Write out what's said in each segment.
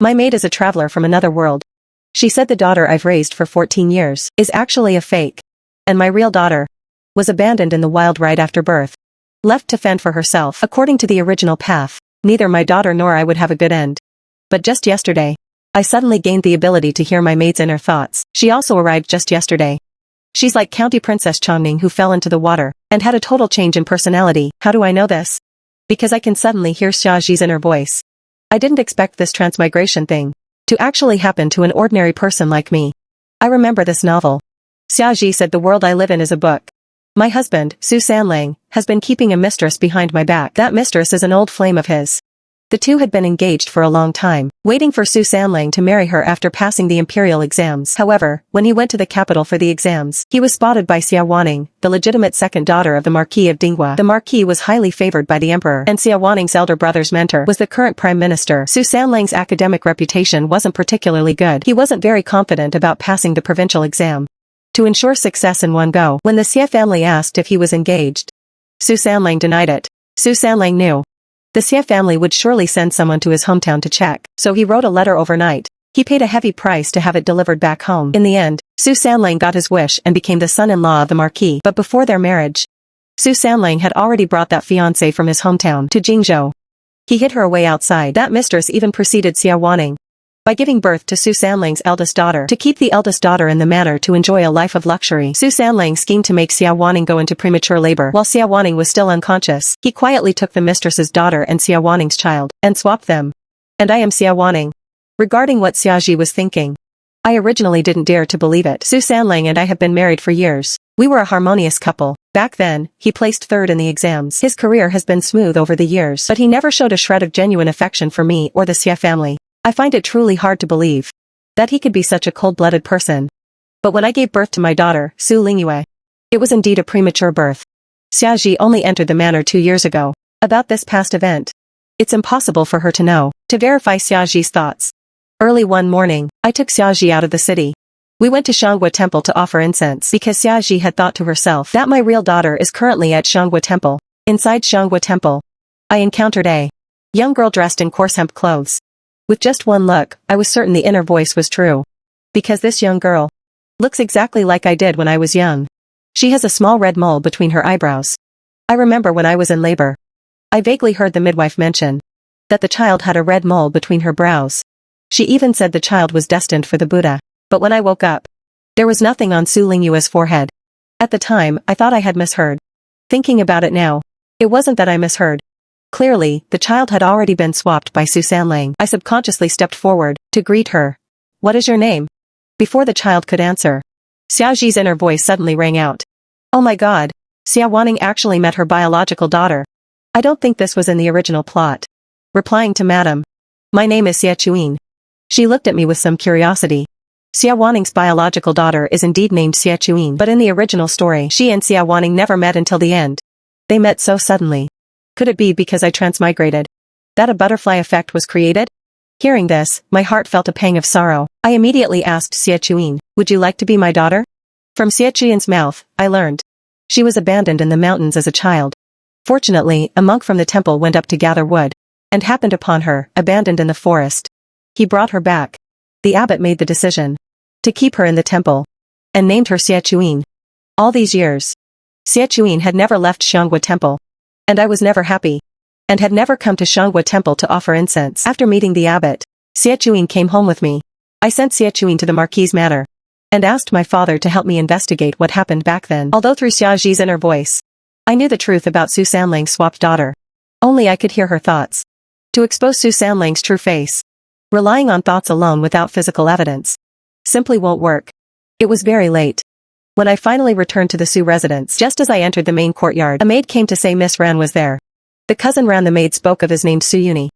My maid is a traveler from another world. She said the daughter I've raised for 14 years is actually a fake. And my real daughter was abandoned in the wild right after birth. Left to fend for herself. According to the original path, neither my daughter nor I would have a good end. But just yesterday, I suddenly gained the ability to hear my maid's inner thoughts. She also arrived just yesterday. She's like County Princess Chongning who fell into the water and had a total change in personality. How do I know this? Because I can suddenly hear Xiaoji's inner voice. I didn't expect this transmigration thing to actually happen to an ordinary person like me. I remember this novel. Xiaoji said the world I live in is a book. My husband, Su Sanlang, has been keeping a mistress behind my back. That mistress is an old flame of his. The two had been engaged for a long time, waiting for Su Sanlang to marry her after passing the imperial exams. However, when he went to the capital for the exams, he was spotted by Xia Wanning, the legitimate second daughter of the Marquis of Dinghua. The Marquis was highly favored by the emperor, and Xia Wanning's elder brother's mentor was the current prime minister. Su Sanlang's academic reputation wasn't particularly good. He wasn't very confident about passing the provincial exam. To ensure success in one go, when the Xia family asked if he was engaged, Su Sanlang denied it. Su Sanlang knew the Xia family would surely send someone to his hometown to check, so he wrote a letter overnight. He paid a heavy price to have it delivered back home. In the end, Su Sanlang got his wish and became the son-in-law of the Marquis. But before their marriage, Su Sanlang had already brought that fiancé from his hometown to Jingzhou. He hid her away outside. That mistress even preceded Xia Wanning by giving birth to Su Sanlang's eldest daughter. To keep the eldest daughter in the manor to enjoy a life of luxury, Su Sanlang schemed to make Xia Wanning go into premature labor. While Xia Wanning was still unconscious, he quietly took the mistress's daughter and Xia Wanning's child, and swapped them. And I am Xia Wanning. Regarding what Xiaoji was thinking, I originally didn't dare to believe it. Su Sanlang and I have been married for years. We were a harmonious couple. Back then, he placed third in the exams. His career has been smooth over the years, but he never showed a shred of genuine affection for me or the Xia family. I find it truly hard to believe that he could be such a cold-blooded person. But when I gave birth to my daughter, Su Lingyue, it was indeed a premature birth. Xiaoji only entered the manor 2 years ago. About this past event, it's impossible for her to know. To verify Xiaoji's thoughts, early one morning, I took Xiaoji out of the city. We went to Shanghua Temple to offer incense because Xiaoji had thought to herself that my real daughter is currently at Shanghua Temple. Inside Shanghua Temple, I encountered a young girl dressed in coarse hemp clothes. With just one look, I was certain the inner voice was true. Because this young girl looks exactly like I did when I was young. She has a small red mole between her eyebrows. I remember when I was in labor, I vaguely heard the midwife mention that the child had a red mole between her brows. She even said the child was destined for the Buddha. But when I woke up, there was nothing on Su Lingyue's forehead. At the time, I thought I had misheard. Thinking about it now, it wasn't that I misheard. Clearly, the child had already been swapped by Su Sanlang. I subconsciously stepped forward to greet her. What is your name? Before the child could answer, Xiaoji's inner voice suddenly rang out. Oh my god, Xia Wanning actually met her biological daughter. I don't think this was in the original plot. Replying to Madam, my name is Xia Chuyin. She looked at me with some curiosity. Xia Wanning's biological daughter is indeed named Xia Chuyin, but in the original story, she and Xia Wanning never met until the end. They met so suddenly. Could it be because I transmigrated that a butterfly effect was created? Hearing this, my heart felt a pang of sorrow. I immediately asked Xia Chuyin, would you like to be my daughter? From Xia Chuyin's mouth, I learned she was abandoned in the mountains as a child. Fortunately, a monk from the temple went up to gather wood and happened upon her, abandoned in the forest. He brought her back. The abbot made the decision to keep her in the temple and named her Xia Chuyin. All these years, Xia Chuyin had never left Shanghua Temple. And I was never happy, and had never come to Shanghua Temple to offer incense. After meeting the abbot, Xia Chuyin came home with me. I sent Xia Chuyin to the Marquis' manor, and asked my father to help me investigate what happened back then. Although through Xiaoji's inner voice, I knew the truth about Su Sanlang's swapped daughter. Only I could hear her thoughts. To expose Su Sanlang's true face, relying on thoughts alone without physical evidence, simply won't work. It was very late when I finally returned to the Su residence. Just as I entered the main courtyard, a maid came to say Miss Ran was there. The cousin Ran the maid spoke of is named Su Yuni.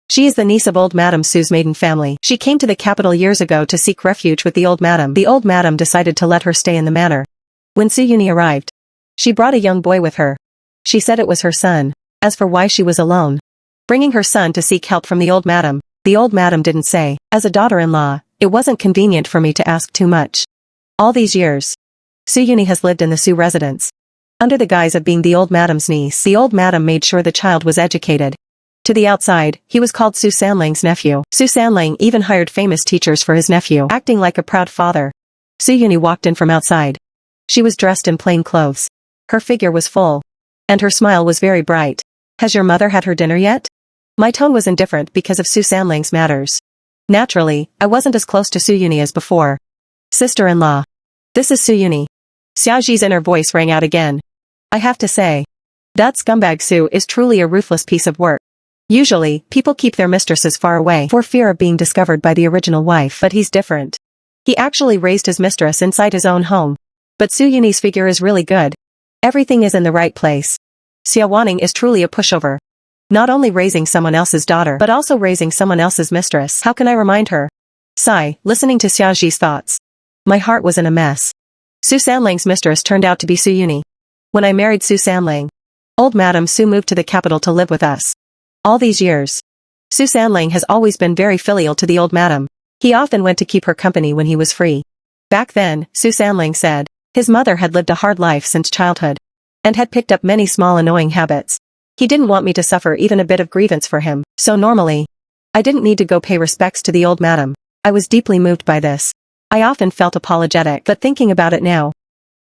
She is the niece of old Madam Su's maiden family. She came to the capital years ago to seek refuge with the old madam. The old madam decided to let her stay in the manor. When Su Yuni arrived, she brought a young boy with her. She said it was her son. As for why she was alone, bringing her son to seek help from the old madam didn't say. As a daughter-in-law, it wasn't convenient for me to ask too much. All these years, Su Yuni has lived in the Su residence. Under the guise of being the old madam's niece, the old madam made sure the child was educated. To the outside, he was called Su Sanlang's nephew. Su Sanlang even hired famous teachers for his nephew, acting like a proud father. Su Yuni walked in from outside. She was dressed in plain clothes. Her figure was full. And her smile was very bright. Has your mother had her dinner yet? My tone was indifferent because of Su Sanlang's matters. Naturally, I wasn't as close to Su Yuni as before. Sister-in-law. This is Su Yuni. Xiaoji's inner voice rang out again. I have to say. That scumbag Su is truly a ruthless piece of work. Usually, people keep their mistresses far away for fear of being discovered by the original wife, but he's different. He actually raised his mistress inside his own home. But Su Yuni's figure is really good. Everything is in the right place. Xia Wanning is truly a pushover. Not only raising someone else's daughter, but also raising someone else's mistress. How can I remind her? Sigh, listening to Xiaoji's thoughts. My heart was in a mess. Su Sanlang's mistress turned out to be Su Yuni. When I married Su Sanlang, old Madam Su moved to the capital to live with us. All these years, Su Sanlang has always been very filial to the old madam. He often went to keep her company when he was free. Back then, Su Sanlang said, his mother had lived a hard life since childhood, and had picked up many small annoying habits. He didn't want me to suffer even a bit of grievance for him, so normally, I didn't need to go pay respects to the old madam. I was deeply moved by this. I often felt apologetic, but thinking about it now,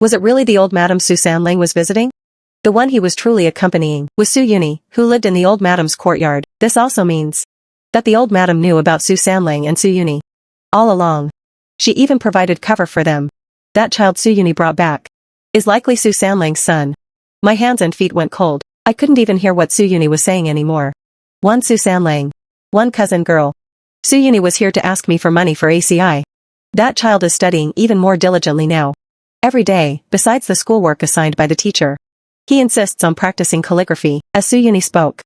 was it really the old madam Su Sanlang was visiting? The one he was truly accompanying was Su Yuni, who lived in the old madam's courtyard. This also means that the old madam knew about Su Sanlang and Su Yuni all along. She even provided cover for them. That child Su Yuni brought back is likely Su Sanlang's son. My hands and feet went cold. I couldn't even hear what Su Yuni was saying anymore. One Su Sanlang. One cousin girl. Su Yuni was here to ask me for money for ACI. That child is studying even more diligently now. Every day, besides the schoolwork assigned by the teacher. He insists on practicing calligraphy, as Su Yuni spoke.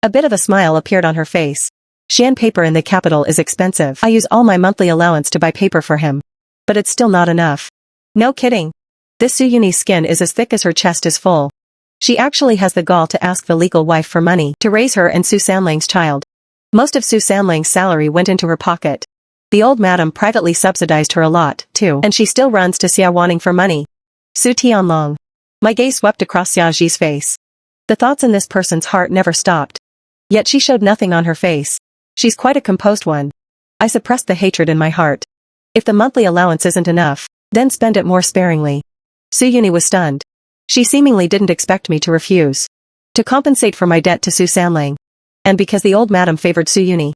A bit of a smile appeared on her face. Shan paper in the capital is expensive. I use all my monthly allowance to buy paper for him. But it's still not enough. No kidding. This Su Yuni's skin is as thick as her chest is full. She actually has the gall to ask the legal wife for money to raise her and Su Sanlang's child. Most of Su Sanlang's salary went into her pocket. The old madam privately subsidized her a lot, too, and she still runs to Xia Wanning for money. Su Tianlong. My gaze swept across Xiaoji's face. The thoughts in this person's heart never stopped. Yet she showed nothing on her face. She's quite a composed one. I suppressed the hatred in my heart. If the monthly allowance isn't enough, then spend it more sparingly. Su Yuni was stunned. She seemingly didn't expect me to refuse. To compensate for my debt to Su Sanlang. And because the old madam favored Su Yuni.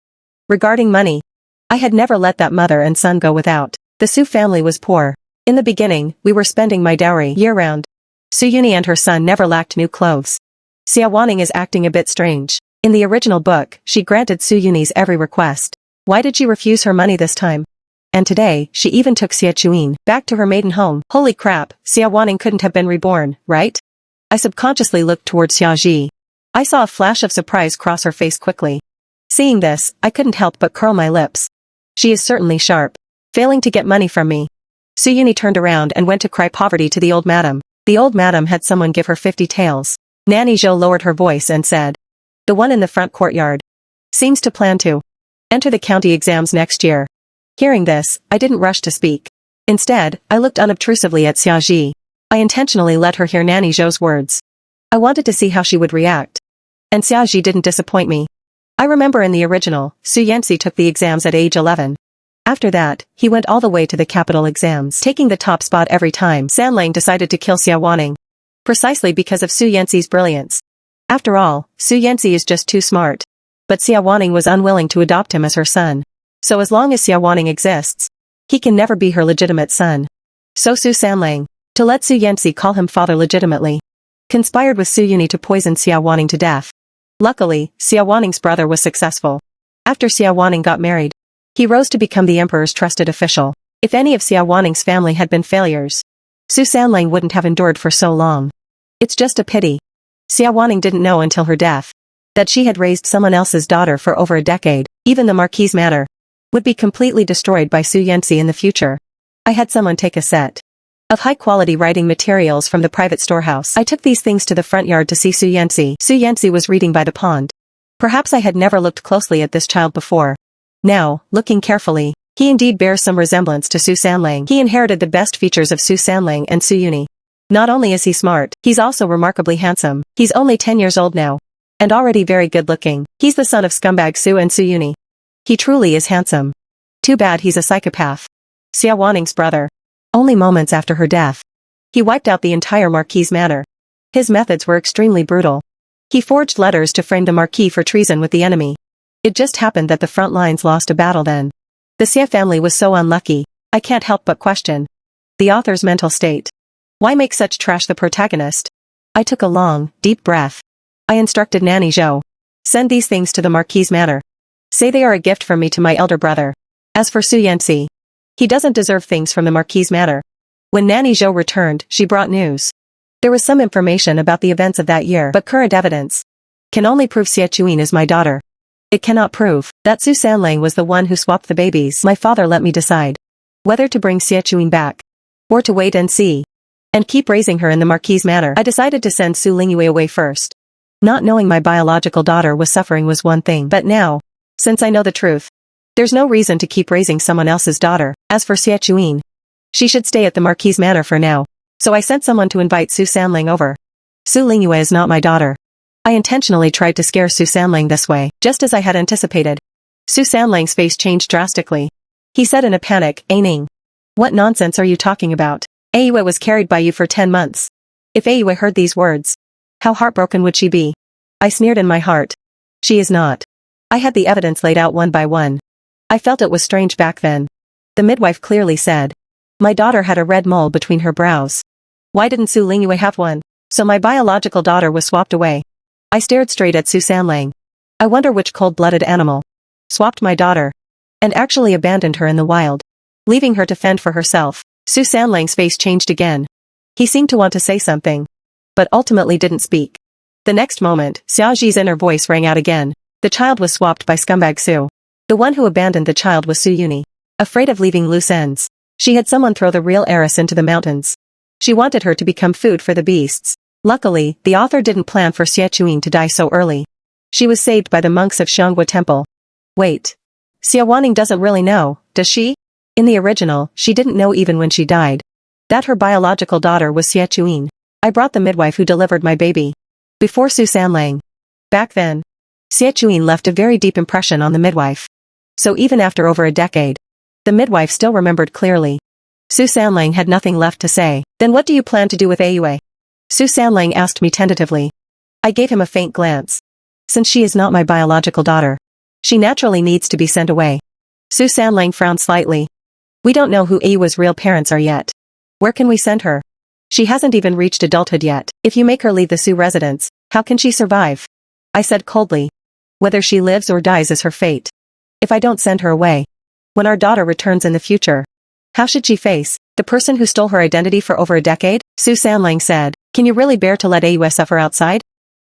Regarding money, I had never let that mother and son go without. The Su family was poor. In the beginning, we were spending my dowry year-round. Su Yuni and her son never lacked new clothes. Xia Wanning is acting a bit strange. In the original book, she granted Su Yuni's every request. Why did she refuse her money this time? And today, she even took Xia Chuin back to her maiden home. Holy crap, Xia Wanning couldn't have been reborn, right? I subconsciously looked towards Xiaoji. I saw a flash of surprise cross her face quickly. Seeing this, I couldn't help but curl my lips. She is certainly sharp. Failing to get money from me. Su Yuni turned around and went to cry poverty to the old madam. The old madam had someone give her 50 taels. Nanny Zhou lowered her voice and said. The one in the front courtyard. Seems to plan to enter the county exams next year. Hearing this, I didn't rush to speak. Instead, I looked unobtrusively at Xiaoji. I intentionally let her hear Nanny Zhou's words. I wanted to see how she would react. And Xiaoji didn't disappoint me. I remember in the original, Su Yanxi took the exams at age 11. After that, he went all the way to the capital exams, taking the top spot every time. Sanlang decided to kill Xia Wanning. Precisely because of Su Yanxi's brilliance. After all, Su Yanxi is just too smart. But Xia Wanning was unwilling to adopt him as her son. So as long as Xia Wanning exists, he can never be her legitimate son. So Su Sanlang, to let Su Yanxi call him father legitimately, conspired with Su Yuni to poison Xia Wanning to death. Luckily, Xia Wanning's brother was successful. After Xia Wanning got married, he rose to become the emperor's trusted official. If any of Xia Wanning's family had been failures, Su Sanlang wouldn't have endured for so long. It's just a pity. Xia Wanning didn't know until her death that she had raised someone else's daughter for over a decade. Even the Marquis' matter would be completely destroyed by Su Yanxi in the future. I had someone take a set of high-quality writing materials from the private storehouse. I took these things to the front yard to see Su Yanxi. Su Yanxi was reading by the pond. Perhaps I had never looked closely at this child before. Now, looking carefully, he indeed bears some resemblance to Su Sanlang. He inherited the best features of Su Sanlang and Su Yuni. Not only is he smart, he's also remarkably handsome. He's only 10 years old now. And already very good-looking. He's the son of scumbag Su and Su Yuni. He truly is handsome. Too bad he's a psychopath. Xia Waning's brother. Only moments after her death, he wiped out the entire Marquis' manor. His methods were extremely brutal. He forged letters to frame the Marquis for treason with the enemy. It just happened that the front lines lost a battle then. The Xia family was so unlucky. I can't help but question the author's mental state. Why make such trash the protagonist? I took a long, deep breath. I instructed Nanny Zhou. Send these things to the Marquis' manor. Say they are a gift from me to my elder brother. As for Su Yanxi, he doesn't deserve things from the Marquis' manor. When Nanny Zhou returned, she brought news. There was some information about the events of that year, but current evidence can only prove Xie Chuyin is my daughter. It cannot prove that Su Sanlang was the one who swapped the babies. My father let me decide whether to bring Xie Chuyin back or to wait and see and keep raising her in the Marquis' manor. I decided to send Su Lingyue away first. Not knowing my biological daughter was suffering was one thing, but now, since I know the truth, there's no reason to keep raising someone else's daughter. As for Xie Chuyin, she should stay at the Marquis' manor for now. So I sent someone to invite Su Sanlang over. Su Lingyue is not my daughter. I intentionally tried to scare Su Sanlang this way, just as I had anticipated. Su Sanlang's face changed drastically. He said in a panic, Aining. What nonsense are you talking about? Aiyue was carried by you for 10 months. If Aiyue heard these words, how heartbroken would she be? I sneered in my heart. She is not. I had the evidence laid out one by one. I felt it was strange back then. The midwife clearly said. My daughter had a red mole between her brows. Why didn't Su Lingyue have one? So my biological daughter was swapped away. I stared straight at Su Sanlang. I wonder which cold-blooded animal swapped my daughter and actually abandoned her in the wild, leaving her to fend for herself. Su Sanlang's face changed again. He seemed to want to say something, but ultimately didn't speak. The next moment, Xiaoji's inner voice rang out again. The child was swapped by scumbag Su. The one who abandoned the child was Su Yuni. Afraid of leaving loose ends, she had someone throw the real heiress into the mountains. She wanted her to become food for the beasts. Luckily, the author didn't plan for Xie Chuyin to die so early. She was saved by the monks of Xianghua Temple. Wait. Xia Waning doesn't really know, does she? In the original, she didn't know even when she died that her biological daughter was Xie Chuyin. I brought the midwife who delivered my baby before Su Sanlang. Back then, Xie Chuyin left a very deep impression on the midwife. So even after over a decade, the midwife still remembered clearly. Su Sanlang had nothing left to say. Then what do you plan to do with Aiyue? Su Sanlang asked me tentatively. I gave him a faint glance. Since she is not my biological daughter, she naturally needs to be sent away. Su Sanlang frowned slightly. We don't know who Aiyue's real parents are yet. Where can we send her? She hasn't even reached adulthood yet. If you make her leave the Su residence, how can she survive? I said coldly. Whether she lives or dies is her fate. If I don't send her away, when our daughter returns in the future, how should she face the person who stole her identity for over a decade? Su Sanlang said, can you really bear to let Aiyue suffer outside?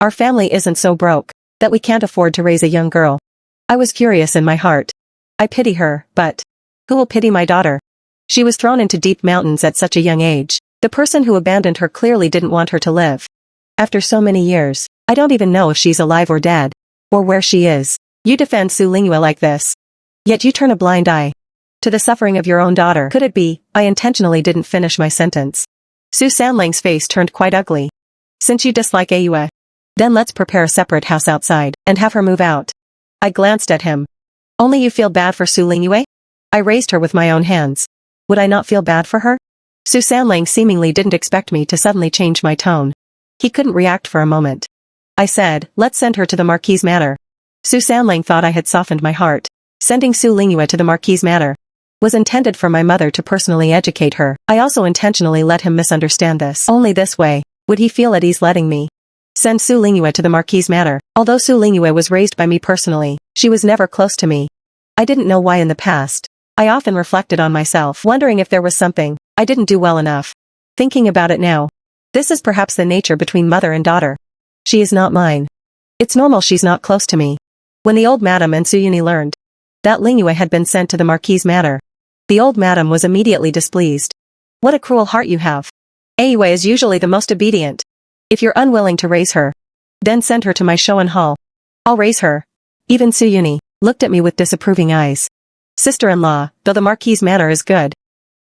Our family isn't so broke that we can't afford to raise a young girl. I was curious in my heart. I pity her, but who will pity my daughter? She was thrown into deep mountains at such a young age. The person who abandoned her clearly didn't want her to live. After so many years, I don't even know if she's alive or dead, or where she is. You defend Su Lingyue like this, yet you turn a blind eye to the suffering of your own daughter. Could it be? I intentionally didn't finish my sentence. Su Sanlang's face turned quite ugly. Since you dislike Aiyue, then let's prepare a separate house outside and have her move out. I glanced at him. Only you feel bad for Su Lingyue? I raised her with my own hands. Would I not feel bad for her? Su Sanlang seemingly didn't expect me to suddenly change my tone. He couldn't react for a moment. I said, let's send her to the Marquis' manor. Su Sanlang thought I had softened my heart. Sending Su Lingyue to the Marquis' manor was intended for my mother to personally educate her. I also intentionally let him misunderstand this. Only this way would he feel at ease letting me send Su Lingyue to the Marquis' manor. Although Su Lingyue was raised by me personally, she was never close to me. I didn't know why in the past. I often reflected on myself, wondering if there was something I didn't do well enough. Thinking about it now, this is perhaps the nature between mother and daughter. She is not mine. It's normal she's not close to me. When the old madam and Su Yuni learned that Lingyue had been sent to the Marquis' manor, the old madam was immediately displeased. What a cruel heart you have. Aiyue is usually the most obedient. If you're unwilling to raise her, then send her to my Shoan Hall. I'll raise her. Even Su Yuni looked at me with disapproving eyes. Sister-in-law, though the Marquis' manor is good,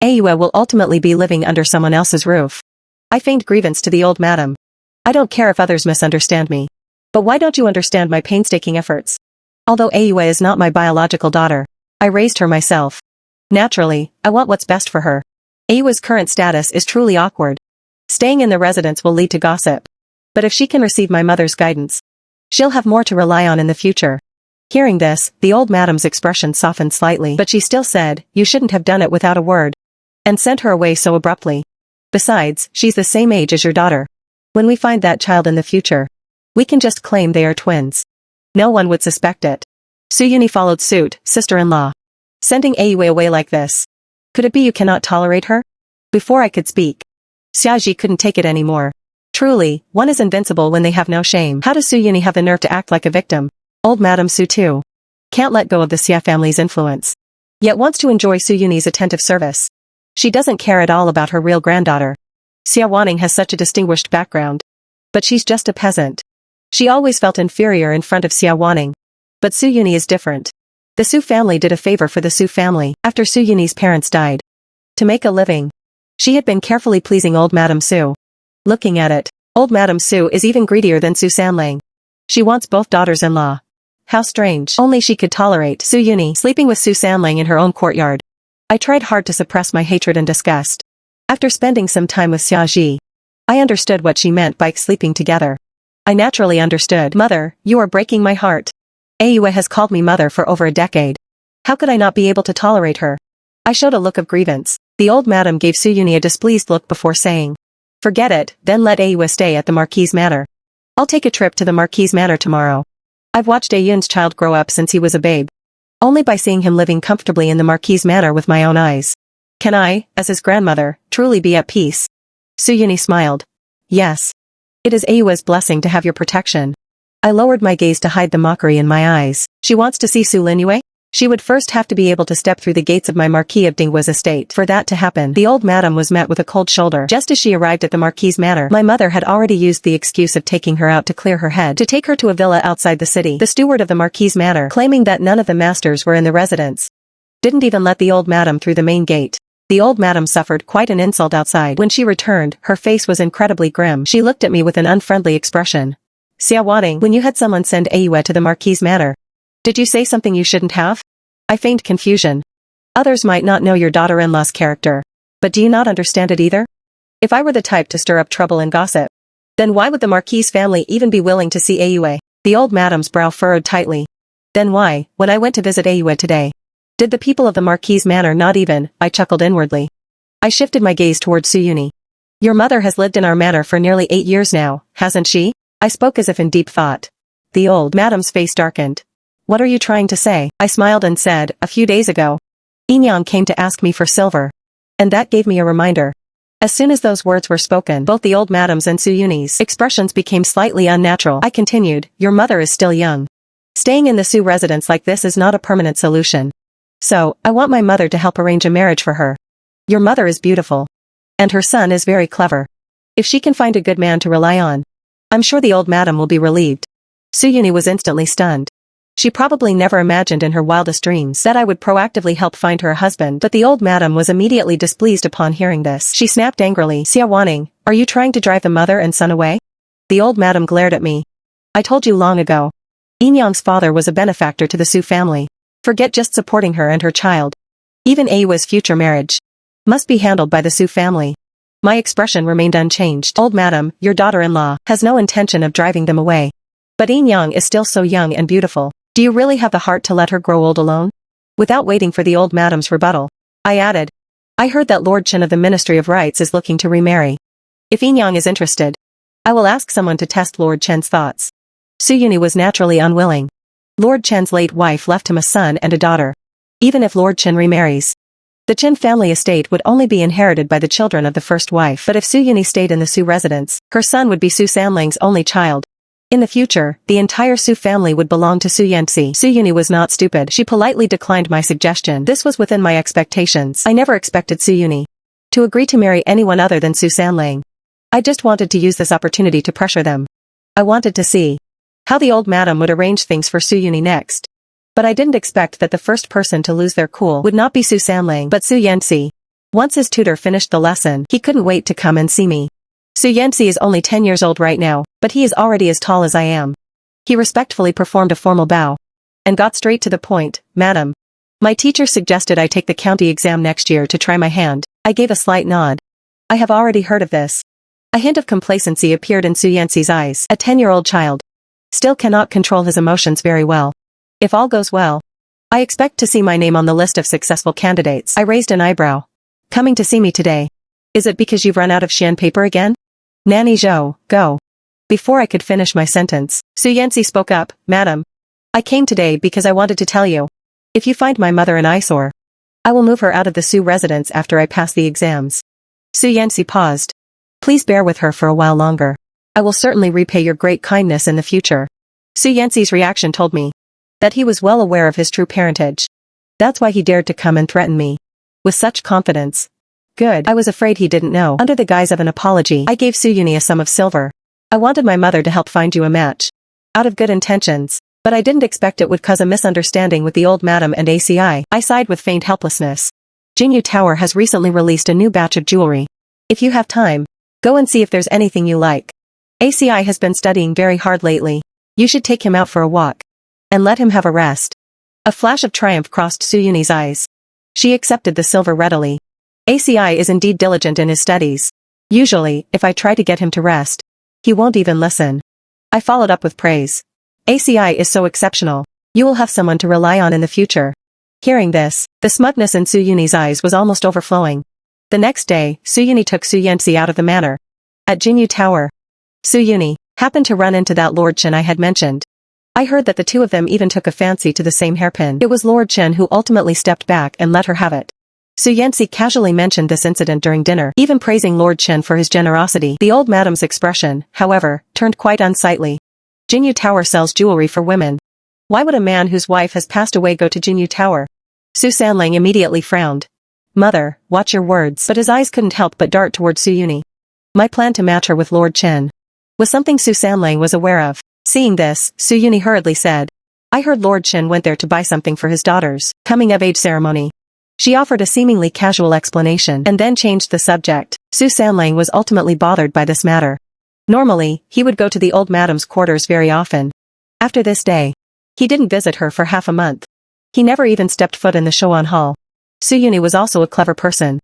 Aiyue will ultimately be living under someone else's roof. I feigned grievance to the old madam. I don't care if others misunderstand me. But why don't you understand my painstaking efforts? Although Ayue is not my biological daughter, I raised her myself. Naturally, I want what's best for her. Ayue's current status is truly awkward. Staying in the residence will lead to gossip. But if she can receive my mother's guidance, she'll have more to rely on in the future. Hearing this, the old madam's expression softened slightly, but she still said, you shouldn't have done it without a word. And sent her away so abruptly. Besides, she's the same age as your daughter. When we find that child in the future, we can just claim they are twins. No one would suspect it. Suyuni followed suit, sister-in-law. Sending Ayue away like this. Could it be you cannot tolerate her? Before I could speak, Xiaoji couldn't take it anymore. Truly, one is invincible when they have no shame. How does Suyuni have the nerve to act like a victim? Old Madame Su too. Can't let go of the Xia family's influence. Yet wants to enjoy Suyuni's attentive service. She doesn't care at all about her real granddaughter. Xia Wanning has such a distinguished background. But she's just a peasant. She always felt inferior in front of Xia Wanning. But Suyuni is different. The Su family did a favor for the Su family after Suyuni's parents died. To make a living. She had been carefully pleasing old Madame Su. Looking at it, old Madame Su is even greedier than Su Sanlang. She wants both daughters-in-law. How strange. Only she could tolerate Suyuni sleeping with Su Sanlang in her own courtyard. I tried hard to suppress my hatred and disgust. After spending some time with Xiaoji, I understood what she meant by sleeping together. I naturally understood. Mother, you are breaking my heart. Ayue has called me mother for over a decade. How could I not be able to tolerate her? I showed a look of grievance. The old madam gave Suyuni a displeased look before saying, forget it, then let Ayue stay at the Marquis Manor. I'll take a trip to the Marquis Manor tomorrow. I've watched Ayun's child grow up since he was a babe. Only by seeing him living comfortably in the Marquis Manor with my own eyes. Can I, as his grandmother, truly be at peace? Suyuni smiled. Yes. It is Ayue's blessing to have your protection. I lowered my gaze to hide the mockery in my eyes. She wants to see Su Linyue? She would first have to be able to step through the gates of my Marquis of Dinghua's estate. For that to happen, the old madam was met with a cold shoulder. Just as she arrived at the Marquis Manor, my mother had already used the excuse of taking her out to clear her head to take her to a villa outside the city. The steward of the Marquis Manor, claiming that none of the masters were in the residence, didn't even let the old madam through the main gate. The old madam suffered quite an insult outside. When she returned, her face was incredibly grim. She looked at me with an unfriendly expression. Xia Wanning, when you had someone send Ayue to the Marquis Manor, did you say something you shouldn't have? I feigned confusion. Others might not know your daughter-in-law's character. But do you not understand it either? If I were the type to stir up trouble and gossip, then why would the Marquis family even be willing to see Ayue? The old madam's brow furrowed tightly. Then why, when I went to visit Ayue today, did the people of the Marquis Manor not even? I chuckled inwardly. I shifted my gaze towards Suyuni. Your mother has lived in our manor for nearly 8 years now, hasn't she? I spoke as if in deep thought. The old madam's face darkened. What are you trying to say? I smiled and said, a few days ago, Inyang came to ask me for silver. And that gave me a reminder. As soon as those words were spoken, both the old madam's and Suyuni's expressions became slightly unnatural. I continued, your mother is still young. Staying in the Su residence like this is not a permanent solution. So, I want my mother to help arrange a marriage for her. Your mother is beautiful. And her son is very clever. If she can find a good man to rely on, I'm sure the old madam will be relieved. Suyuni was instantly stunned. She probably never imagined in her wildest dreams that I would proactively help find her a husband, but the old madam was immediately displeased upon hearing this. She snapped angrily, Xia Wanning, are you trying to drive the mother and son away? The old madam glared at me. I told you long ago. Inyang's father was a benefactor to the Su family. Forget just supporting her and her child. Even Ayue's future marriage must be handled by the Su family. My expression remained unchanged. Old madam, your daughter-in-law, has no intention of driving them away. But Inyang is still so young and beautiful. Do you really have the heart to let her grow old alone? Without waiting for the old madam's rebuttal, I added. I heard that Lord Chen of the Ministry of Rites is looking to remarry. If Inyang is interested, I will ask someone to test Lord Chen's thoughts. Suyuni was naturally unwilling. Lord Chen's late wife left him a son and a daughter. Even if Lord Chen remarries, the Chen family estate would only be inherited by the children of the first wife. But if Suyuni stayed in the Su residence, her son would be Su Sanlang's only child. In the future, the entire Su family would belong to Su Yanxi. Suyuni was not stupid. She politely declined my suggestion. This was within my expectations. I never expected Suyuni to agree to marry anyone other than Su Sanlang. I just wanted to use this opportunity to pressure them. I wanted to see how the old madam would arrange things for Suyuni next. But I didn't expect that the first person to lose their cool would not be Su Sanlang but Su Yanxi. Once his tutor finished the lesson, he couldn't wait to come and see me. Su Yanxi is only 10 years old right now, but he is already as tall as I am. He respectfully performed a formal bow. And got straight to the point, "Madam. My teacher suggested I take the county exam next year to try my hand." I gave a slight nod. "I have already heard of this." A hint of complacency appeared in Su Yanxi's eyes. A 10-year-old child still cannot control his emotions very well. "If all goes well, I expect to see my name on the list of successful candidates." I raised an eyebrow. "Coming to see me today? Is it because you've run out of Xian paper again?" "Nanny Zhou, go." Before I could finish my sentence, Su Yanxi spoke up, "Madam. I came today because I wanted to tell you. If you find my mother an eyesore, I will move her out of the Su residence after I pass the exams." Su Yanxi paused. "Please bear with her for a while longer. I will certainly repay your great kindness in the future." Su Yanxi's reaction told me that he was well aware of his true parentage. That's why he dared to come and threaten me with such confidence. Good. I was afraid he didn't know. Under the guise of an apology, I gave Su Yuni a sum of silver. "I wanted my mother to help find you a match. Out of good intentions. But I didn't expect it would cause a misunderstanding with the old madam and ACI." I sighed with faint helplessness. "Jinyu Tower has recently released a new batch of jewelry. If you have time, go and see if there's anything you like. ACI has been studying very hard lately. You should take him out for a walk. And let him have a rest." A flash of triumph crossed Su Yuni's eyes. She accepted the silver readily. ACI is indeed diligent in his studies. Usually, if I try to get him to rest, he won't even listen. I followed up with praise. "ACI is so exceptional. You will have someone to rely on in the future." Hearing this, the smugness in Su Yuni's eyes was almost overflowing. The next day, Su Yuni took Su Yanxi out of the manor. At Jinyu Tower, Su Yuni happened to run into that Lord Chen I had mentioned. I heard that the two of them even took a fancy to the same hairpin. It was Lord Chen who ultimately stepped back and let her have it. Su Yanxi casually mentioned this incident during dinner, even praising Lord Chen for his generosity. The old madam's expression, however, turned quite unsightly. "Jinyu Tower sells jewelry for women. Why would a man whose wife has passed away go to Jinyu Tower?" Su Sanlang immediately frowned. "Mother, watch your words." But his eyes couldn't help but dart toward Su Yuni. My plan to match her with Lord Chen was something Su Sanlang was aware of. Seeing this, Su Yuni hurriedly said, "I heard Lord Chen went there to buy something for his daughter's coming-of-age ceremony." She offered a seemingly casual explanation and then changed the subject. Su Sanlang was ultimately bothered by this matter. Normally, he would go to the old madam's quarters very often. After this day, he didn't visit her for half a month. He never even stepped foot in the Shoan Hall. Su Yuni was also a clever person.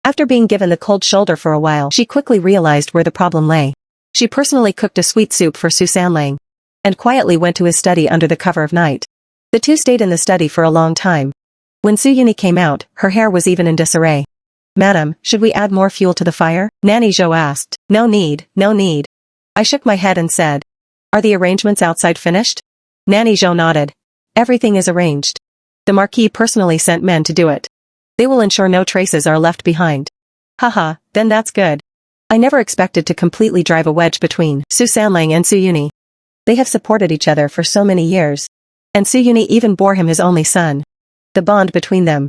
After being given the cold shoulder for a while, she quickly realized where the problem lay. She personally cooked a sweet soup for Su Sanlang and quietly went to his study under the cover of night. The two stayed in the study for a long time. When Su Yuni came out, her hair was even in disarray. "Madam, should we add more fuel to the fire?" Nanny Zhou asked. "No need, no need." I shook my head and said, "Are the arrangements outside finished?" Nanny Zhou nodded. "Everything is arranged. The Marquis personally sent men to do it. They will ensure no traces are left behind." "Haha, then that's good." I never expected to completely drive a wedge between Su Sanlang and Su Yuni. They have supported each other for so many years. And Su Yuni even bore him his only son. The bond between them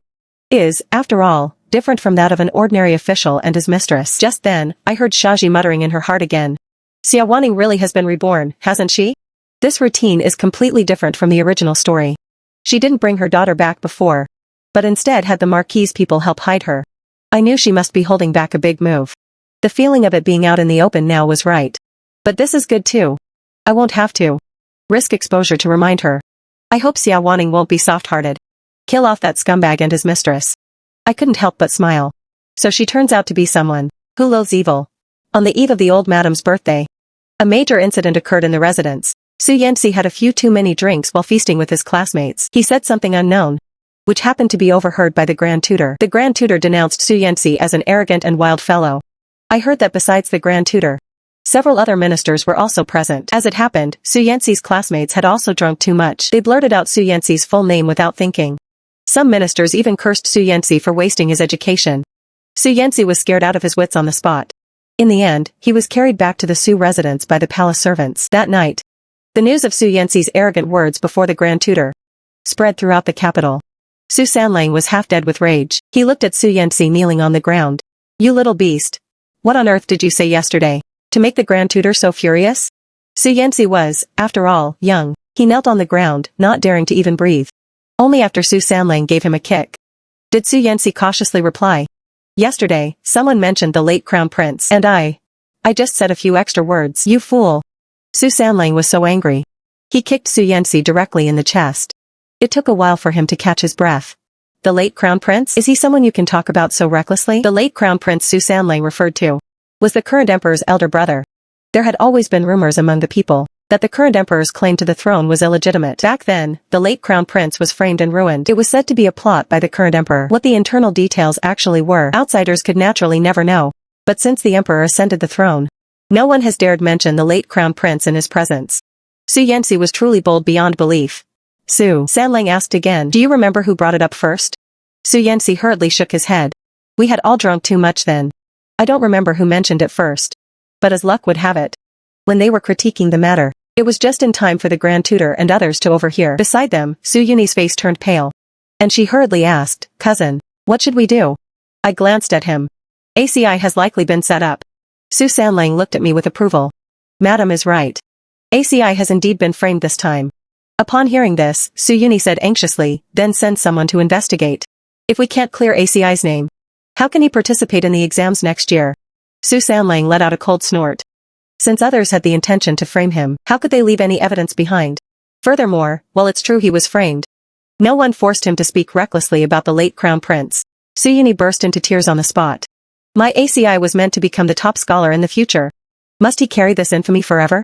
is, after all, different from that of an ordinary official and his mistress. Just then, I heard Shaji muttering in her heart again. "Xia Wanning really has been reborn, hasn't she? This routine is completely different from the original story. She didn't bring her daughter back before, but instead had the Marquis' people help hide her. I knew she must be holding back a big move. The feeling of it being out in the open now was right. But this is good too. I won't have to risk exposure to remind her. I hope Xia Wanning won't be soft-hearted. Kill off that scumbag and his mistress." I couldn't help but smile. So she turns out to be someone who loathes evil. On the eve of the old madam's birthday, a major incident occurred in the residence. Su Yanxi had a few too many drinks while feasting with his classmates. He said something unknown, which happened to be overheard by the Grand Tutor. The Grand Tutor denounced Su Yanxi as an arrogant and wild fellow. I heard that besides the Grand Tutor, several other ministers were also present. As it happened, Su Yanxi's classmates had also drunk too much. They blurted out Su Yanxi's full name without thinking. Some ministers even cursed Su Yanxi for wasting his education. Su Yanxi was scared out of his wits on the spot. In the end, he was carried back to the Su residence by the palace servants. That night, the news of Su Yanxi's arrogant words before the Grand Tutor spread throughout the capital. Su Sanlang was half dead with rage. He looked at Su Yanxi kneeling on the ground. "You little beast. What on earth did you say yesterday to make the Grand Tutor so furious?" Su Yanxi was, after all, young. He knelt on the ground, not daring to even breathe. Only after Su Sanlang gave him a kick did Su Yanxi cautiously reply. "Yesterday, someone mentioned the late Crown Prince, and I just said a few extra words." "You fool." Su Sanlang was so angry. He kicked Su Yanxi directly in the chest. It took a while for him to catch his breath. The late Crown Prince? Is he someone you can talk about so recklessly? The late Crown Prince Su Sanlang referred to was the current emperor's elder brother. There had always been rumors among the people that the current emperor's claim to the throne was illegitimate. Back then, the late Crown Prince was framed and ruined. It was said to be a plot by the current emperor. What the internal details actually were, outsiders could naturally never know. But since the emperor ascended the throne, no one has dared mention the late Crown Prince in his presence. Su Yanxi was truly bold beyond belief. Su Sanlang asked again, do you remember who brought it up first? Su Yanxi hurriedly shook his head. We had all drunk too much then. I don't remember who mentioned it first. But as luck would have it, when they were critiquing the matter, it was just in time for the Grand Tutor and others to overhear. Beside them, Su Yuni's face turned pale. And she hurriedly asked, cousin, what should we do? I glanced at him. ACI has likely been set up. Su Sanlang looked at me with approval. Madam is right. ACI has indeed been framed this time. Upon hearing this, Su Yuni said anxiously, then send someone to investigate. If we can't clear ACI's name, how can he participate in the exams next year? Su Sanlang let out a cold snort. Since others had the intention to frame him, how could they leave any evidence behind? Furthermore, while it's true he was framed, no one forced him to speak recklessly about the late Crown Prince. Su Yuni burst into tears on the spot. My ACI was meant to become the top scholar in the future. Must he carry this infamy forever?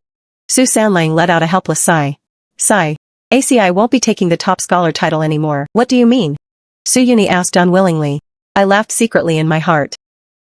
Su Sanlang let out a helpless sigh. Sigh. ACI won't be taking the top scholar title anymore. What do you mean? Su Yuni asked unwillingly. I laughed secretly in my heart.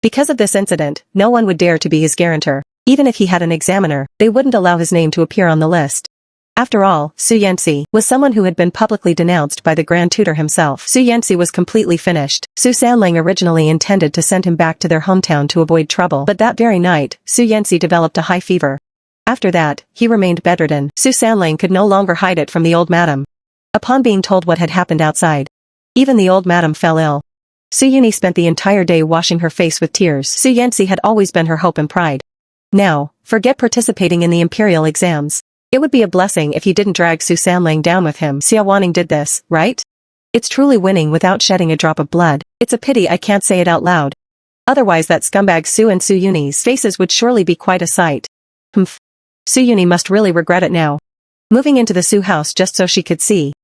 Because of this incident, no one would dare to be his guarantor. Even if he had an examiner, they wouldn't allow his name to appear on the list. After all, Su Yanxi was someone who had been publicly denounced by the Grand Tutor himself. Su Yanxi was completely finished. Su Sanlang originally intended to send him back to their hometown to avoid trouble, but that very night, Su Yanxi developed a high fever. After that, he remained bedridden. Su Sanlang could no longer hide it from the old madam. Upon being told what had happened outside, even the old madam fell ill. Su Yuni spent the entire day washing her face with tears. Su Yanxi had always been her hope and pride. Now, forget participating in the imperial exams. It would be a blessing if he didn't drag Su Sanlang down with him. Xia Wanning did this, right? It's truly winning without shedding a drop of blood. It's a pity I can't say it out loud. Otherwise that scumbag Su and Su Yuni's faces would surely be quite a sight. Humph. Su Yuni must really regret it now. Moving into the Su house just so she could see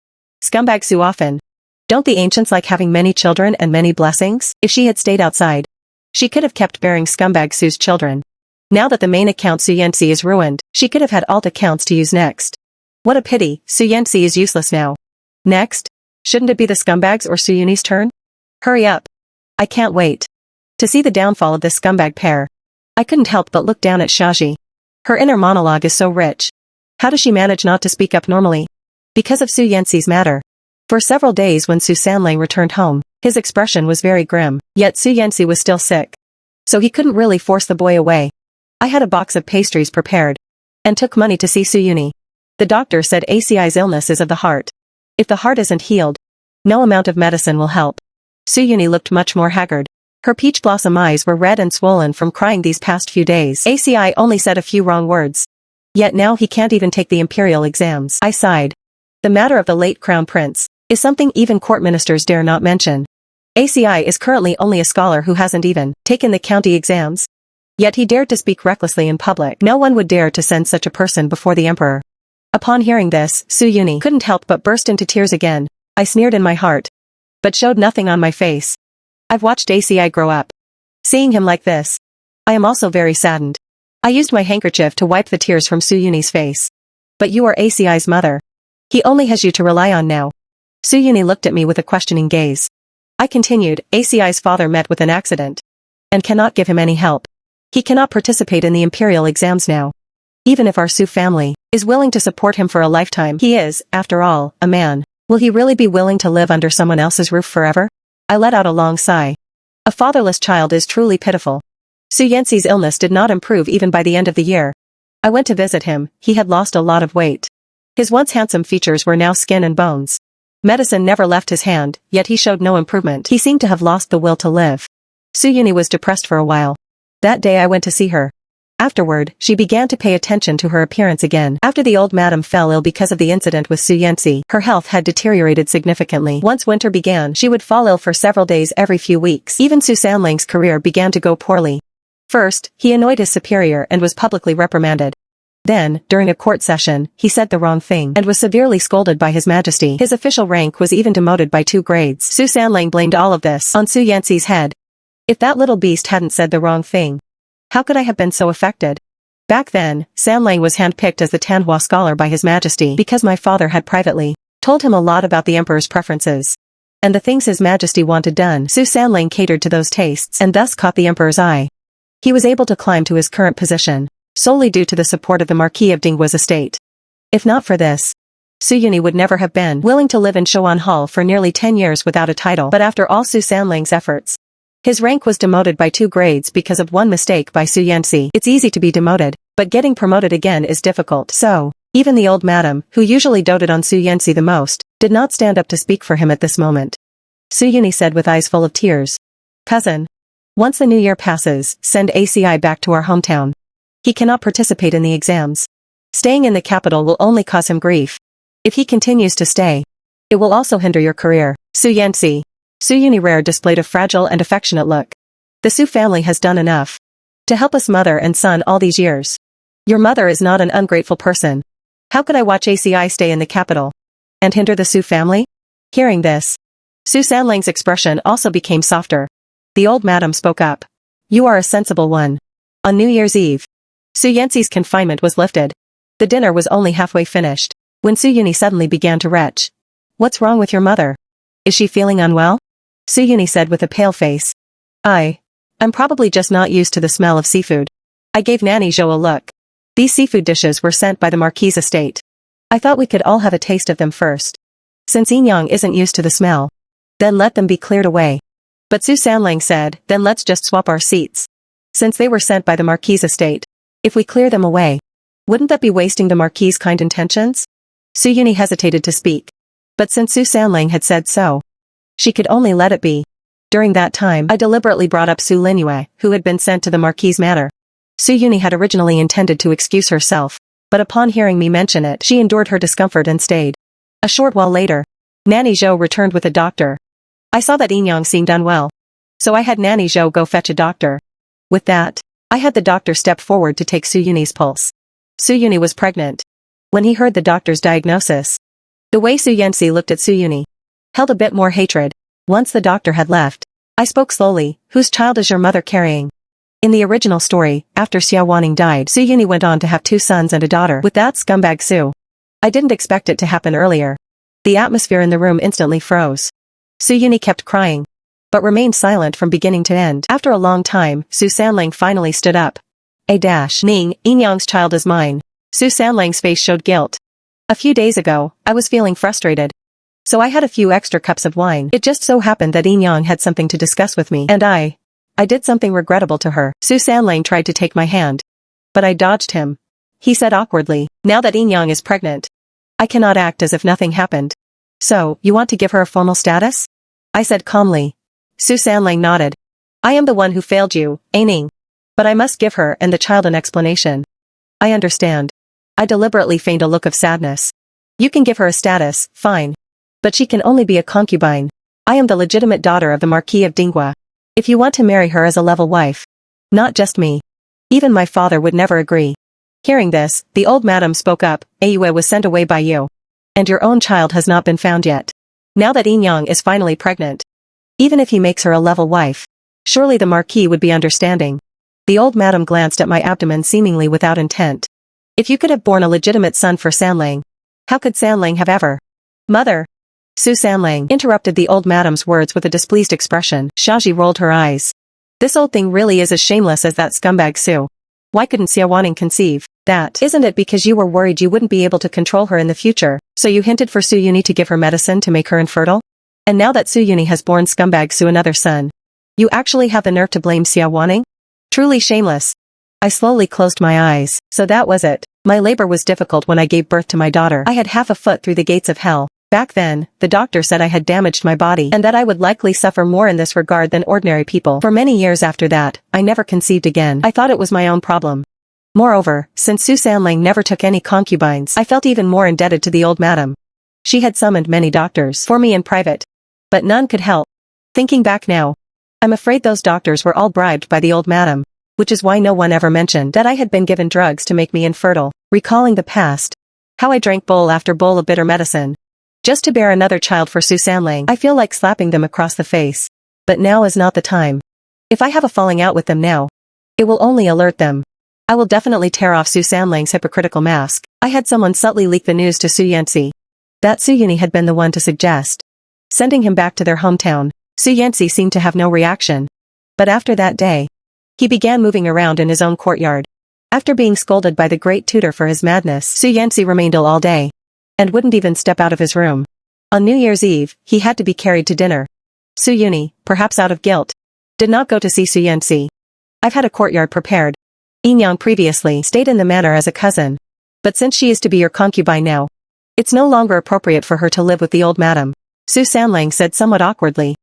scumbag Su often. Don't the ancients like having many children and many blessings? If she had stayed outside, she could have kept bearing scumbag Su's children. Now that the main account Su Yanxi is ruined, she could have had alt accounts to use next. What a pity, Su Yanxi is useless now. Next? Shouldn't it be the scumbags or Su Yuni's turn? Hurry up. I can't wait to see the downfall of this scumbag pair. I couldn't help but look down at Shaji. Her inner monologue is so rich. How does she manage not to speak up normally? Because of Su Yanxi's matter. For several days when Su Sanlang returned home, his expression was very grim, yet Su Yanxi was still sick. So he couldn't really force the boy away. I had a box of pastries prepared, and took money to see Su Yuni. The doctor said ACI's illness is of the heart. If the heart isn't healed, no amount of medicine will help. Su Yuni looked much more haggard. Her peach blossom eyes were red and swollen from crying these past few days. ACI only said a few wrong words. Yet now he can't even take the imperial exams. I sighed. The matter of the late Crown Prince is something even court ministers dare not mention. ACI is currently only a scholar who hasn't even taken the county exams. Yet he dared to speak recklessly in public. No one would dare to send such a person before the emperor. Upon hearing this, Su Yuni couldn't help but burst into tears again. I sneered in my heart, but showed nothing on my face. I've watched ACI grow up. Seeing him like this, I am also very saddened. I used my handkerchief to wipe the tears from Su Yuni's face. But you are ACI's mother. He only has you to rely on now. Su Yuni looked at me with a questioning gaze. I continued, ACI's father met with an accident, and cannot give him any help. He cannot participate in the imperial exams now. Even if our Su family is willing to support him for a lifetime, he is, after all, a man. Will he really be willing to live under someone else's roof forever? I let out a long sigh. A fatherless child is truly pitiful. Su Yanxi's illness did not improve even by the end of the year. I went to visit him. He had lost a lot of weight. His once handsome features were now skin and bones. Medicine never left his hand, yet he showed no improvement. He seemed to have lost the will to live. Su Yuni was depressed for a while. That day I went to see her. Afterward, she began to pay attention to her appearance again. After the old madam fell ill because of the incident with Su Yanxi, her health had deteriorated significantly. Once winter began, she would fall ill for several days every few weeks. Even Su Sanlang's career began to go poorly. First, he annoyed his superior and was publicly reprimanded. Then, during a court session, he said the wrong thing and was severely scolded by His Majesty. His official rank was even demoted by 2 grades. Su Sanlang blamed all of this on Su Yanxi's head. If that little beast hadn't said the wrong thing, how could I have been so affected? Back then, Sanlang was handpicked as the Tanhua scholar by His Majesty because my father had privately told him a lot about the emperor's preferences and the things His Majesty wanted done. Su Sanlang catered to those tastes and thus caught the emperor's eye. He was able to climb to his current position solely due to the support of the Marquis of Dinghua's estate. If not for this, Su Yuni would never have been willing to live in Shoan Hall for nearly 10 years without a title. But after all Su Sanlang's efforts, his rank was demoted by 2 grades because of one mistake by Su Yanxi. It's easy to be demoted, but getting promoted again is difficult. So, even the old madam, who usually doted on Su Yanxi the most, did not stand up to speak for him at this moment. Su Yuni said with eyes full of tears, "Cousin, once the new year passes, send ACI back to our hometown. He cannot participate in the exams. Staying in the capital will only cause him grief. If he continues to stay, it will also hinder your career." Su Yanxi. Su Yuni Rare displayed a fragile and affectionate look. The Su family has done enough to help us mother and son all these years. Your mother is not an ungrateful person. How could I watch ACI stay in the capital and hinder the Su family? Hearing this, Su Sanlang's expression also became softer. The old madam spoke up. "You are a sensible one." On New Year's Eve, Su Yanxi's confinement was lifted. The dinner was only halfway finished when Su Yuni suddenly began to retch. "What's wrong with your mother? Is she feeling unwell?" Su Yuni said with a pale face. I'm probably just not used to the smell of seafood." I gave Nanny Zhou a look. These seafood dishes were sent by the Marquis' estate. I thought we could all have a taste of them first. Since Yinyang isn't used to the smell, then let them be cleared away. But Su Sanlang said, "Then let's just swap our seats. Since they were sent by the Marquis' estate, if we clear them away, wouldn't that be wasting the Marquis' kind intentions?" Su Yuni hesitated to speak. But since Su Sanlang had said so, she could only let it be. During that time, I deliberately brought up Su Linyue, who had been sent to the Marquis' manor. Su Yuni had originally intended to excuse herself, but upon hearing me mention it, she endured her discomfort and stayed. A short while later, Nanny Zhou returned with a doctor. I saw that Yinyang seemed unwell, so I had Nanny Zhou go fetch a doctor. With that, I had the doctor step forward to take Su Yuni's pulse. Su Yuni was pregnant. When he heard the doctor's diagnosis, the way Su Yanxi looked at Su Yuni held a bit more hatred. Once the doctor had left, I spoke slowly. "Whose child is your mother carrying?" In the original story, after Xia Wanning died, Su Yuni went on to have 2 sons and a daughter with that scumbag Su. I didn't expect it to happen earlier. The atmosphere in the room instantly froze. Su Yuni kept crying, but remained silent from beginning to end. After a long time, Su Sanlang finally stood up. Ning, Yinyang's child is mine." Su Sanlang's face showed guilt. "A few days ago, I was feeling frustrated, so I had a few extra cups of wine. It just so happened that Yinyang had something to discuss with me, and I did something regrettable to her." Su Sanlang tried to take my hand, but I dodged him. He said awkwardly, "Now that Yinyang is pregnant, I cannot act as if nothing happened. So, you want to give her a formal status?" I said calmly. Su Sanlang nodded. "I am the one who failed you, Ning. But I must give her and the child an explanation." "I understand." I deliberately feigned a look of sadness. "You can give her a status, fine. But she can only be a concubine. I am the legitimate daughter of the Marquis of Dinghua. If you want to marry her as a level wife, not just me. Even my father would never agree." Hearing this, the old madam spoke up. "Ayue was sent away by you, and your own child has not been found yet. Now that Yinyang is finally pregnant, even if he makes her a level wife, surely the Marquis would be understanding." The old madam glanced at my abdomen seemingly without intent. "If you could have borne a legitimate son for Sanlang, how could Sanlang have ever?" "Mother." Su Sanlang interrupted the old madam's words with a displeased expression. Shaji rolled her eyes. "This old thing really is as shameless as that scumbag Su. Why couldn't Xia Wanning conceive that? Isn't it because you were worried you wouldn't be able to control her in the future, so you hinted for Su Yuni to give her medicine to make her infertile? And now that Su Yuni has borne scumbag Su another son, you actually have the nerve to blame Xia Wanning? Truly shameless." I slowly closed my eyes. So that was it. My labor was difficult when I gave birth to my daughter. I had half a foot through the gates of hell. Back then, the doctor said I had damaged my body and that I would likely suffer more in this regard than ordinary people. For many years after that, I never conceived again. I thought it was my own problem. Moreover, since Su Sanlang never took any concubines, I felt even more indebted to the old madam. She had summoned many doctors for me in private, but none could help. Thinking back now, I'm afraid those doctors were all bribed by the old madam, which is why no one ever mentioned that I had been given drugs to make me infertile. recalling the past. How I drank bowl after bowl of bitter medicine. Just to bear another child for Su Sanlang. I feel like slapping them across the face. But now is not the time. If I have a falling out with them now, it will only alert them. I will definitely tear off Su Sanlang's hypocritical mask. I had someone subtly leak the news to Su Yanxi. That Su Yuni had been the one to suggest sending him back to their hometown. Su Yanxi seemed to have no reaction. But after that day, he began moving around in his own courtyard. After being scolded by the great tutor for his madness, Su Yanxi remained ill all day, and wouldn't even step out of his room. On New Year's Eve, he had to be carried to dinner. Su Yuni, perhaps out of guilt, did not go to see Su Yanxi. I've had a courtyard prepared. Yang previously stayed in the manor as a cousin. But since she is to be your concubine now, it's no longer appropriate for her to live with the old madam. Su Sanlang said somewhat awkwardly.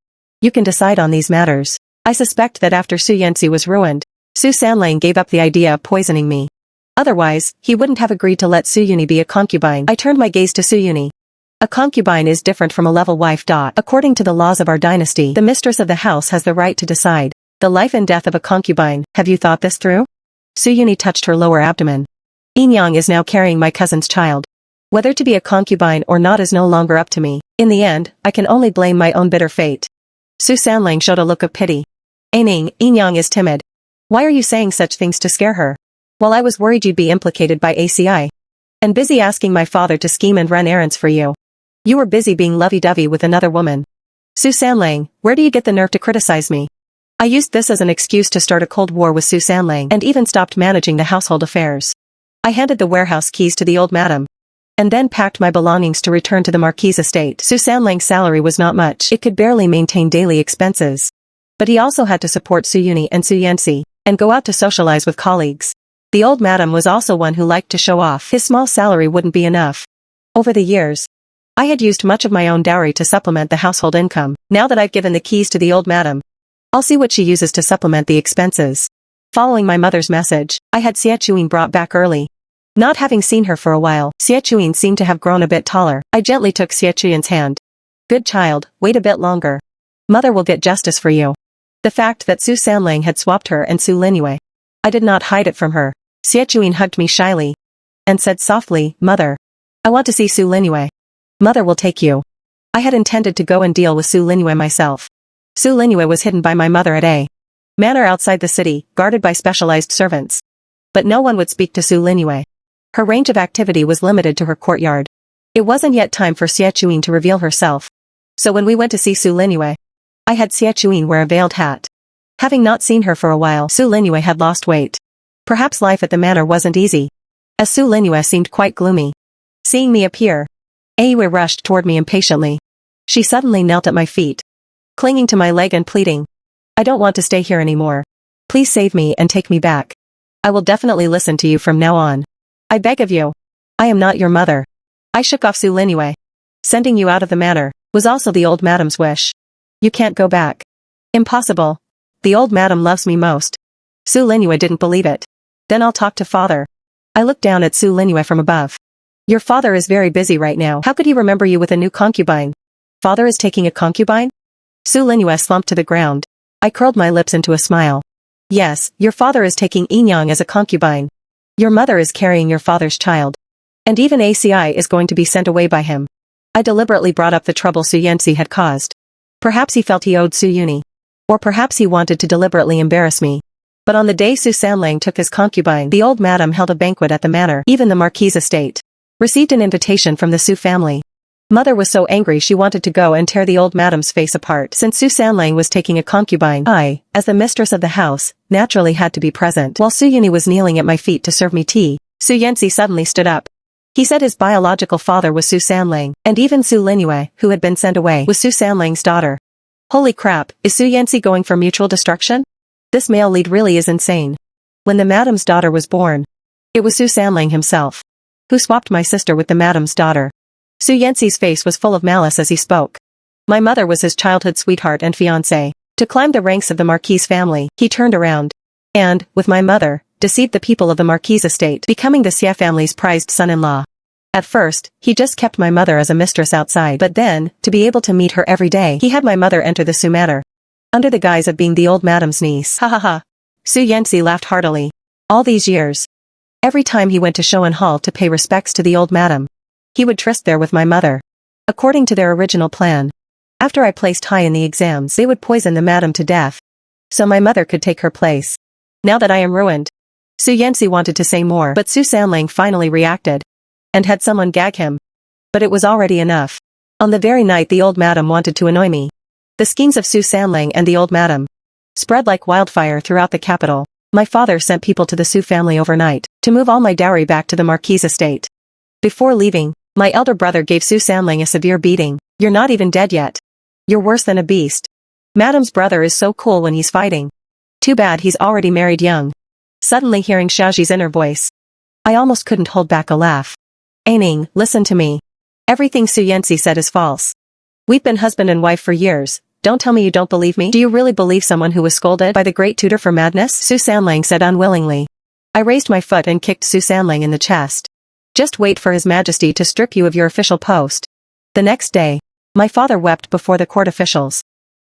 You can decide on these matters. I suspect that after Su Yanxi was ruined, Su Sanlang gave up the idea of poisoning me. Otherwise, he wouldn't have agreed to let Su Yuni be a concubine. I turned my gaze to Su Yuni. A concubine is different from a level wife. According to the laws of our dynasty, the mistress of the house has the right to decide the life and death of a concubine. Have you thought this through? Su Yuni touched her lower abdomen. Yang is now carrying my cousin's child. Whether to be a concubine or not is no longer up to me. In the end, I can only blame my own bitter fate. Su Sanlang showed a look of pity. Aining, Yang is timid. Why are you saying such things to scare her? Well, I was worried you'd be implicated by ACI. And busy asking my father to scheme and run errands for you. You were busy being lovey-dovey with another woman. Su Sanlang, where do you get the nerve to criticize me? I used this as an excuse to start a cold war with Su Sanlang and even stopped managing the household affairs. I handed the warehouse keys to the old madam. And then packed my belongings to return to the Marquis estate. Su Sanlang's salary was not much. It could barely maintain daily expenses. But he also had to support Su Yuni and Su Yanxi, and go out to socialize with colleagues. The old madam was also one who liked to show off. His small salary wouldn't be enough. Over the years, I had used much of my own dowry to supplement the household income. Now that I've given the keys to the old madam, I'll see what she uses to supplement the expenses. Following my mother's message, I had Xie Chuyin brought back early. Not having seen her for a while, Xie Chuyin seemed to have grown a bit taller. I gently took Xie Chuyin's hand. Good child, wait a bit longer. Mother will get justice for you. The fact that Su Sanlang had swapped her and Su Linyue, I did not hide it from her. Xie Chuyin hugged me shyly and said softly, Mother, I want to see Su Linyue. Mother will take you. I had intended to go and deal with Su Linyue myself. Su Linyue was hidden by my mother at a manor outside the city, guarded by specialized servants. But no one would speak to Su Linyue. Her range of activity was limited to her courtyard. It wasn't yet time for Xie Chuyin to reveal herself. So when we went to see Su Linyue, I had Xie Chuyin wear a veiled hat. Having not seen her for a while, Su Linyue had lost weight. Perhaps life at the manor wasn't easy, as Su Linyue seemed quite gloomy. Seeing me appear, Ayue rushed toward me impatiently. She suddenly knelt at my feet, clinging to my leg and pleading. I don't want to stay here anymore. Please save me and take me back. I will definitely listen to you from now on. I beg of you. I am not your mother. I shook off Su Linyue. Sending you out of the manor was also the old madam's wish. You can't go back. Impossible. The old madam loves me most. Su Linyue didn't believe it. Then I'll talk to father. I looked down at Su Linyue from above. Your father is very busy right now. How could he remember you with a new concubine? Father is taking a concubine? Su Linyue slumped to the ground. I curled my lips into a smile. Yes, your father is taking Yang as a concubine. Your mother is carrying your father's child. And even ACI is going to be sent away by him. I deliberately brought up the trouble Su Yanxi had caused. Perhaps he felt he owed Su Yuni. Or perhaps he wanted to deliberately embarrass me. But on the day Su Sanlang took his concubine, the old madam held a banquet at the manor. Even the Marquis estate received an invitation from the Su family. Mother was so angry she wanted to go and tear the old madam's face apart. Since Su Sanlang was taking a concubine, I, as the mistress of the house, naturally had to be present. While Su Yuni was kneeling at my feet to serve me tea, Su Yanxi suddenly stood up. He said his biological father was Su Sanlang, and even Su Linyue, who had been sent away, was Su Sanlang's daughter. Holy crap, is Su Yanxi going for mutual destruction? This male lead really is insane. When the madam's daughter was born, it was Su Sanlang himself who swapped my sister with the madam's daughter. Su Yanxi's face was full of malice as he spoke. My mother was his childhood sweetheart and fiancée. To climb the ranks of the Marquis family, he turned around and, with my mother, deceived the people of the Marquis estate, becoming the Xie family's prized son-in-law. At first, he just kept my mother as a mistress outside, but then, to be able to meet her every day, he had my mother enter the Su manor, under the guise of being the old madam's niece. Ha ha ha. Su Yanxi laughed heartily. All these years, Every time he went to Shoan Hall to pay respects to the old madam, he would tryst there with my mother. According to their original plan, after I placed high in the exams, they would poison the madam to death, so my mother could take her place. Now that I am ruined. Su Yanxi wanted to say more, but Su Sanling finally reacted and had someone gag him. But it was already enough. On the very night the old madam wanted to annoy me, the schemes of Su Sanling and the old madam spread like wildfire throughout the capital. My father sent people to the Su family overnight to move all my dowry back to the Marquis estate. Before leaving, my elder brother gave Su Sanling a severe beating. You're not even dead yet. You're worse than a beast. Madam's brother is so cool when he's fighting. Too bad he's already married young. Suddenly hearing Xiaoji's inner voice, I almost couldn't hold back a laugh. Aining, listen to me. Everything Su Yanxi said is false. We've been husband and wife for years. Don't tell me you don't believe me. Do you really believe someone who was scolded by the great tutor for madness? Su Sanling said unwillingly. I raised my foot and kicked Su Sanling in the chest. Just wait for His Majesty to strip you of your official post. The next day, my father wept before the court officials,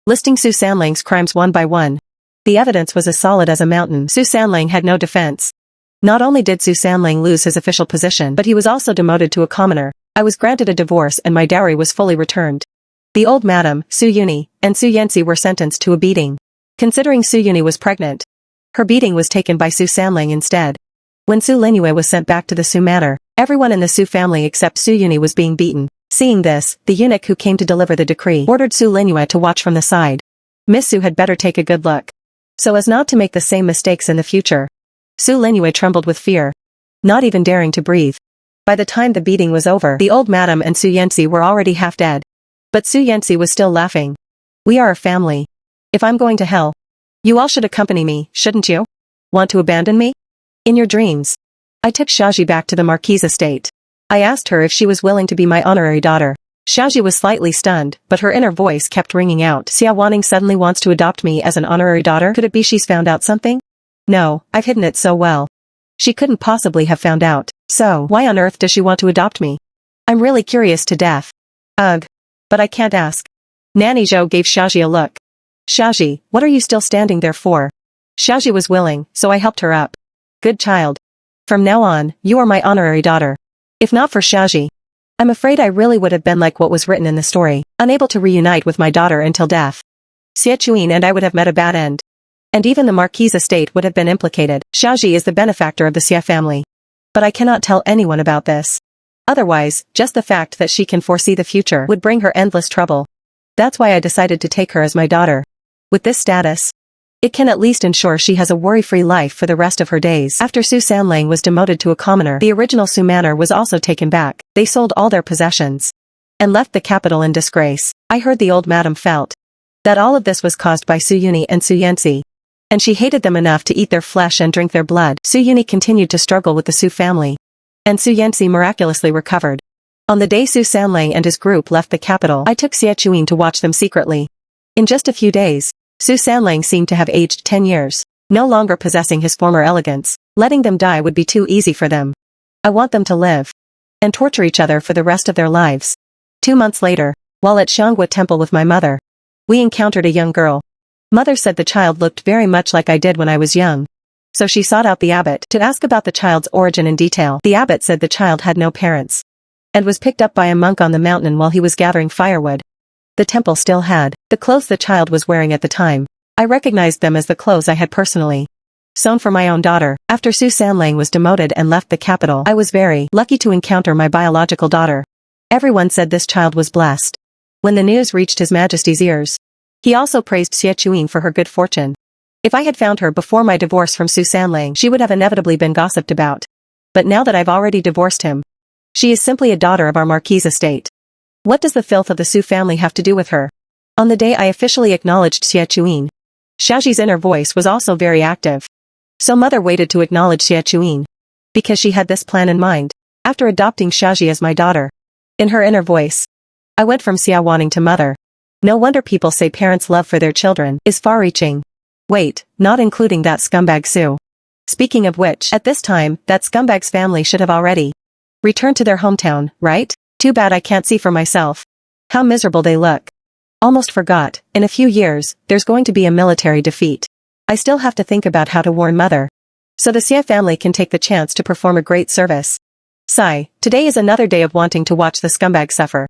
listing Su Sanling's crimes one by one. The evidence was as solid as a mountain. Su Sanling had no defense. Not only did Su Sanling lose his official position, but he was also demoted to a commoner. I was granted a divorce and my dowry was fully returned. The old madam, Su Yuni, and Su Yanxi were sentenced to a beating. Considering Su Yuni was pregnant, her beating was taken by Su Sanling instead. When Su Linue was sent back to the Su manor, everyone in the Su family except Su Yuni was being beaten. Seeing this, the eunuch who came to deliver the decree ordered Su Linue to watch from the side. Miss Su had better take a good look, so as not to make the same mistakes in the future. Su Linue trembled with fear, not even daring to breathe. By the time the beating was over, the old madam and Su Yanxi were already half dead. But Su Yanxi was still laughing. We are a family. If I'm going to hell, you all should accompany me, shouldn't you? Want to abandon me? In your dreams. I took Xiaoji back to the Marquis estate. I asked her if she was willing to be my honorary daughter. Xiaoji was slightly stunned, but her inner voice kept ringing out. Xia Wanning suddenly wants to adopt me as an honorary daughter? Could it be she's found out something? No, I've hidden it so well. She couldn't possibly have found out. So, why on earth does she want to adopt me? I'm really curious to death. Ugh. But I can't ask. Nanny Zhou gave Xiaoji a look. Xiaoji, what are you still standing there for? Xiaoji was willing, so I helped her up. Good child. From now on, you are my honorary daughter. If not for Xiaoji, I'm afraid I really would have been like what was written in the story, unable to reunite with my daughter until death. Xie Chuyin and I would have met a bad end. And even the Marquis estate would have been implicated. Xiaoji is the benefactor of the Xie family. But I cannot tell anyone about this. Otherwise, just the fact that she can foresee the future would bring her endless trouble. That's why I decided to take her as my daughter. With this status, it can at least ensure she has a worry-free life for the rest of her days. After Su Sanling was demoted to a commoner, the original Su manor was also taken back. They sold all their possessions and left the capital in disgrace. I heard the old madam felt that all of this was caused by Su Yuni and Su Yanxi, and she hated them enough to eat their flesh and drink their blood. Su Yuni continued to struggle with the Su family, and Su Yanxi miraculously recovered. On the day Su Sanling and his group left the capital, I took Xie Chuyin to watch them secretly. In just a few days, Su Sanling seemed to have aged 10 years, no longer possessing his former elegance. Letting them die would be too easy for them. I want them to live and torture each other for the rest of their lives. 2 months later, while at Xianghua Temple with my mother, we encountered a young girl. Mother said the child looked very much like I did when I was young. So she sought out the abbot to ask about the child's origin in detail. The abbot said the child had no parents and was picked up by a monk on the mountain while he was gathering firewood. The temple still had the clothes the child was wearing at the time. I recognized them as the clothes I had personally sewn for my own daughter. After Su Sanling was demoted and left the capital, I was very lucky to encounter my biological daughter. Everyone said this child was blessed. When the news reached His Majesty's ears, he also praised Xie Chuyin for her good fortune. If I had found her before my divorce from Su Sanling, she would have inevitably been gossiped about. But now that I've already divorced him, she is simply a daughter of our Marquis estate. What does the filth of the Su family have to do with her? On the day I officially acknowledged Xie Chuyin, Xiaoji's inner voice was also very active. So mother waited to acknowledge Xie Chuyin, because she had this plan in mind. After adopting Xiaoji as my daughter, in her inner voice, I went from Xia Wanning to mother. No wonder people say parents' love for their children is far-reaching. Wait, not including that scumbag Su. Speaking of which, at this time, that scumbag's family should have already returned to their hometown, right? Too bad I can't see for myself how miserable they look. Almost forgot, in a few years, there's going to be a military defeat. I still have to think about how to warn mother. so the Xie family can take the chance to perform a great service. Sigh, today is another day of wanting to watch the scumbag suffer.